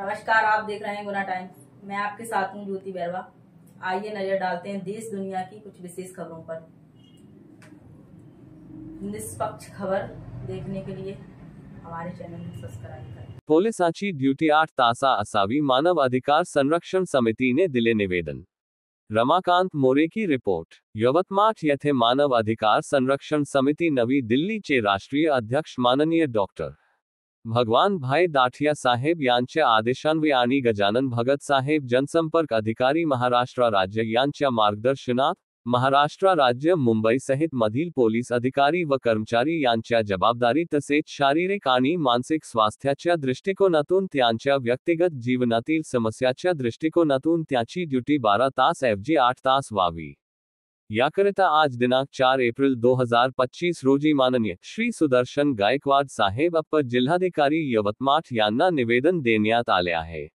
नमस्कार, आप देख रहे हैं गुना टाइम्स। मैं आपके साथ हूँ ज्योति बैरवा। आइए नजर डालते हैं देश दुनिया की कुछ विशेष खबरों पर। निष्पक्ष खबर देखने के लिए हमारे चैनल को सब्सक्राइब करें। पोलिसांची ड्युटी 8 तासा असावी, मानव अधिकार संरक्षण समितीने दिले निवेदन। रमाकांत मोरे की रिपोर्ट। यवतमाळ येथे मानव अधिकार संरक्षण समिती नवी दिल्लीचे राष्ट्रीय अध्यक्ष माननीय डॉक्टर भगवान भाई दाठिया साहेब यांच्या आदेशान्वये आणि गजानन भगत साहेब जनसंपर्क अधिकारी महाराष्ट्र राज्य यांच्या मार्गदर्शनात महाराष्ट्र राज्य मुंबई सहित मधील पोलीस अधिकारी व कर्मचारी यांच्या जबाबदारी तसेच शारीरिक आणि मानसिक स्वास्थ्याच्या दृष्टिकोनातून त्यांच्या व्यक्तिगत जीवनातील समस्याच्या दृष्टिकोनातून त्याची ड्युटी 12 तास ऐवजी 8 तास व्हावी, याकरिता आज दिनांक 4 एप्रिल 2025 रोजी माननीय श्री सुदर्शन गायकवाड साहेब अप्पर जिल्हाधिकारी यवतमाळ यांना निवेदन देण्यात आले आहे।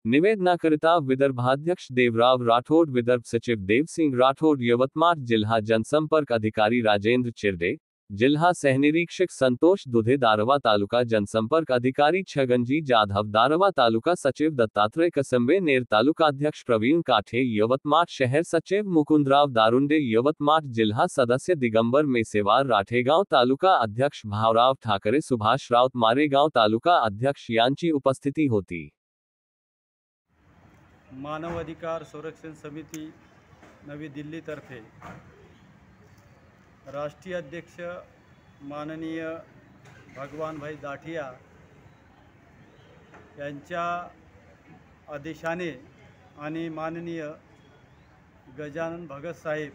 निवेदनाकरिता विदर्भाध्यक्ष देवराव राठोड, विदर्भ सचिव देवसिंग राठोड, यवतमाळ जिल्हा जनसंपर्क अधिकारी राजेंद्र चिरडे, जिल्हा सहनिरीक्षक संतोष दुधे, दारवा तालुका जनसंपर्क अधिकारी छगनजी जाधव, दारवा तालुका सचिव दत्तात्रय कसंबे, नेर तालुकाध्यक्ष प्रवीण काठे, यवतमाळ शहर सचिव मुकुंदराव दारुंडे, यवतमाळ जिल्हा सदस्य दिगंबर मेसेवार, राठेगाव तालुका अध्यक्ष भावराव ठाकरे, सुभाष राऊत, मारेगाव तालुका अध्यक्ष यांची उपस्थिती होती। मानव अधिकार संरक्षण समिती नवी दिल्लीतर्फे राष्ट्रीय अध्यक्ष माननीय भगवान भाई दाठिया यांच्या आदेशाने आणि माननीय गजानन भगत साहेब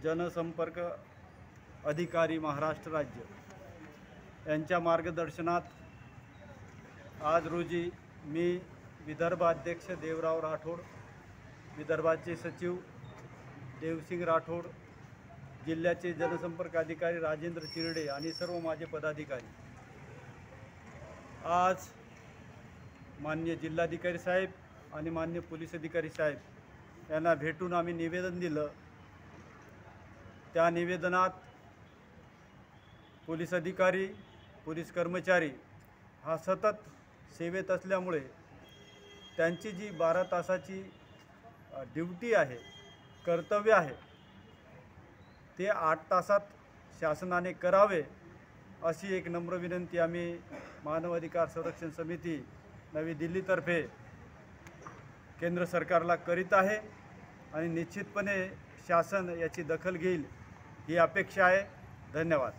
जनसंपर्क अधिकारी महाराष्ट्र राज्य यांच्या मार्गदर्शनात आज रोजी मी विदर्भाध्यक्ष देवराव राठोड, विदर्भाचे सचिव देवसिंग राठोड, जिल्ह्याचे जनसंपर्क अधिकारी राजेंद्र चिरडे आणि सर्व माझे पदाधिकारी आज माननीय जिल्हाधिकारी साहेब आणि माननीय पोलीस अधिकारी साहेब यांना भेटून आम्ही निवेदन दिलं। त्या निवेदनात पोलीस अधिकारी, पोलीस कर्मचारी हा सतत सेवेत असल्यामुळे त्यांची जी 12 तासाची ड्युटी आहे, कर्तव्य आहे, ते 8 तासात शासनाने करावे अशी एक नम्र विनंती आम्ही मानव अधिकार संरक्षण समिती नवी दिल्लीतर्फे केंद्र सरकारला करीत आहे आणि निश्चितपणे शासन याची दखल घेईल ही अपेक्षा आहे। धन्यवाद।